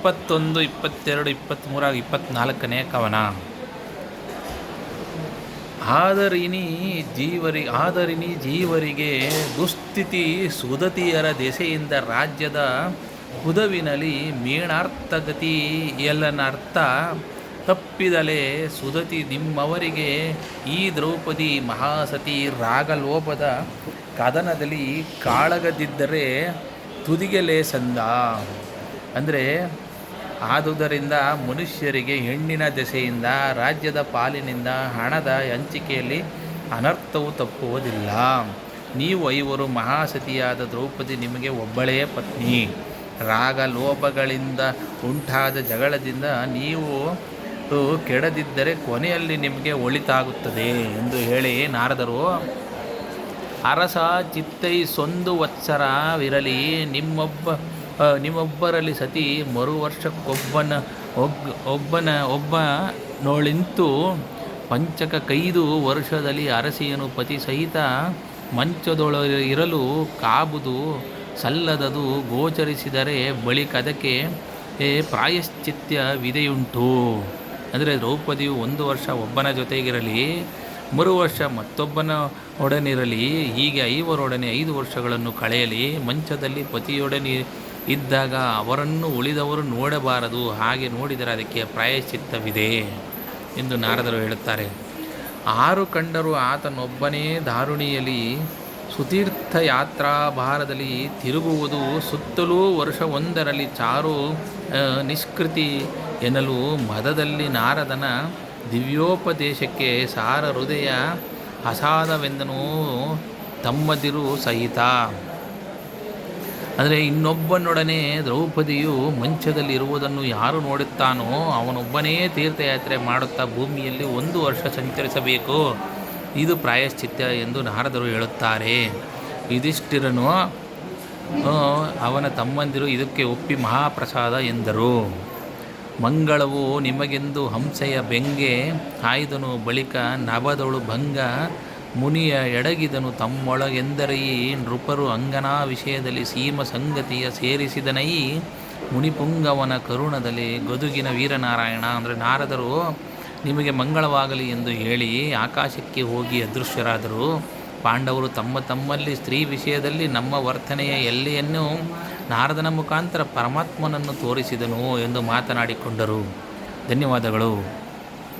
21, 22, 23, 24ನೇ ಕವನ. ಆದರಿನಿ ಜೀವರಿಗೆ ದುಸ್ಥಿತಿ ಸುದತಿಯರ ದೆಸೆಯಿಂದ ರಾಜ್ಯದ ಹುದವಿನಲಿ ಮೀಣಾರ್ಥಗತಿ ಎಲ್ಲನರ್ಥ ತಪ್ಪಿದಲೇ ಸುದತಿ ನಿಮ್ಮವರಿಗೆ ಈ ದ್ರೌಪದಿ ಮಹಾಸತಿ ರಾಗಲೋಪದ ಕದನದಲ್ಲಿ ಕಾಳಗದಿದ್ದರೆ ತುದಿಗೆಲೆ ಸಂದ. ಅಂದರೆ ಆದುದರಿಂದ ಮನುಷ್ಯರಿಗೆ ಹೆಣ್ಣಿನ ದೆಸೆಯಿಂದ ರಾಜ್ಯದ ಪಾಲಿನಿಂದ ಹಣದ ಹಂಚಿಕೆಯಲ್ಲಿ ಅನರ್ಥವು ತಪ್ಪುವುದಿಲ್ಲ. ನೀವು 5 ಮಹಾಸತಿಯಾದ ದ್ರೌಪದಿ ನಿಮಗೆ ಒಬ್ಬಳೇ ಪತ್ನಿ. ರಾಗ ಲೋಭಗಳಿಂದ ಉಂಟಾದ ಜಗಳದಿಂದ ನೀವು ಕೆಡದಿದ್ದರೆ ಕೊನೆಯಲ್ಲಿ ನಿಮಗೆ ಒಳಿತಾಗುತ್ತದೆ ಎಂದು ಹೇಳಿ ನಾರದರು, ಅರಸ ಚಿತ್ತೈಸೊಂದು ವತ್ಸರವಿರಲಿ ನಿಮ್ಮೊಬ್ಬರಲ್ಲಿ ಸತಿ ಒಬ್ಬನೊಳಿಂತು ಪಂಚಕ 5 ವರ್ಷದಲ್ಲಿ ಅರಸಿಯನು ಪತಿ ಸಹಿತ ಮಂಚದೊಳಗಿರಲು ಕಾಬುದು ಸಲ್ಲದದು ಗೋಚರಿಸಿದರೆ ಬಳಿಕದಕ್ಕೆ ಪ್ರಾಯಶ್ಚಿತ್ಯ ವಿಧೆಯುಂಟು. ಅಂದರೆ ದ್ರೌಪದಿಯು 1 ವರ್ಷ ಒಬ್ಬನ ಜೊತೆಗಿರಲಿ, 3 ವರ್ಷ ಮತ್ತೊಬ್ಬನ ಒಡನಿರಲಿ, ಹೀಗೆ 5 5 ವರ್ಷಗಳನ್ನು ಕಳೆಯಲಿ. ಮಂಚದಲ್ಲಿ ಪತಿಯೊಡನೆ ಇದ್ದಾಗ ಅವರನ್ನು ಉಳಿದವರು ನೋಡಬಾರದು, ಹಾಗೆ ನೋಡಿದರೆ ಅದಕ್ಕೆ ಪ್ರಾಯಶ್ಚಿತ್ತವಿದೆ ಎಂದು ನಾರದರು ಹೇಳುತ್ತಾರೆ. 6 ಕಂಡರೂ ಆತನೊಬ್ಬನೇ ದಾರುಣಿಯಲ್ಲಿ ಸುತೀರ್ಥ ಯಾತ್ರಾ ಭಾರದಲ್ಲಿ ತಿರುಗುವುದು, ಸುತ್ತಲೂ ವರ್ಷವೊಂದರಲ್ಲಿ ಚಾರು ನಿಷ್ಕೃತಿ ಎನ್ನಲು ಮದದಲ್ಲಿ ನಾರದನ ದಿವ್ಯೋಪದೇಶಕ್ಕೆ ಸಾರ ಹೃದಯ ಅಸಾಧವೆಂದನು ತಮ್ಮದಿರು ಸಹಿತ. ಅಂದರೆ ಇನ್ನೊಬ್ಬನೊಡನೆ ದ್ರೌಪದಿಯು ಮಂಚದಲ್ಲಿರುವುದನ್ನು ಯಾರು ನೋಡುತ್ತಾನೋ ಅವನೊಬ್ಬನೇ ತೀರ್ಥಯಾತ್ರೆ ಮಾಡುತ್ತಾ ಭೂಮಿಯಲ್ಲಿ 1 ವರ್ಷ ಸಂಚರಿಸಬೇಕು, ಇದು ಪ್ರಾಯಶ್ಚಿತ್ಯ ಎಂದು ನಾರದರು ಹೇಳುತ್ತಾರೆ. ಯುಧಿಷ್ಠಿರನು ಅವನ ತಮ್ಮಂದಿರು ಇದಕ್ಕೆ ಒಪ್ಪಿ ಮಹಾಪ್ರಸಾದ ಎಂದರು. ಮಂಗಳವು ನಿಮಗೆಂದು ಹಂಸೆಯ ಬೆಂಗೆ ಆಯ್ದನು, ಬಳಿಕ ನಭದೊಳು ಭಂಗ ಮುನಿಯ ಎಡಗಿದನು ತಮ್ಮೊಳಗೆಂದರೈ ನೃಪರು ಅಂಗನಾ ವಿಷಯದಲ್ಲಿ ಸೀಮ ಸಂಗತಿಯ ಸೇರಿಸಿದನೈ ಮುನಿಪುಂಗವನ ಕರುಣದಲ್ಲಿ ಗದುಗಿನ ವೀರನಾರಾಯಣ. ಅಂದರೆ ನಾರದರು ನಿಮಗೆ ಮಂಗಳವಾಗಲಿ ಎಂದು ಹೇಳಿ ಆಕಾಶಕ್ಕೆ ಹೋಗಿ ಅದೃಶ್ಯರಾದರು. ಪಾಂಡವರು ತಮ್ಮಲ್ಲಿ ಸ್ತ್ರೀ ವಿಷಯದಲ್ಲಿ ನಮ್ಮ ವರ್ತನೆಯ ಎಲ್ಲೆಯನ್ನು ನಾರದನ ಮುಖಾಂತರ ಪರಮಾತ್ಮನನ್ನು ತೋರಿಸಿದನು ಎಂದು ಮಾತನಾಡಿಕೊಂಡರು. ಧನ್ಯವಾದಗಳು.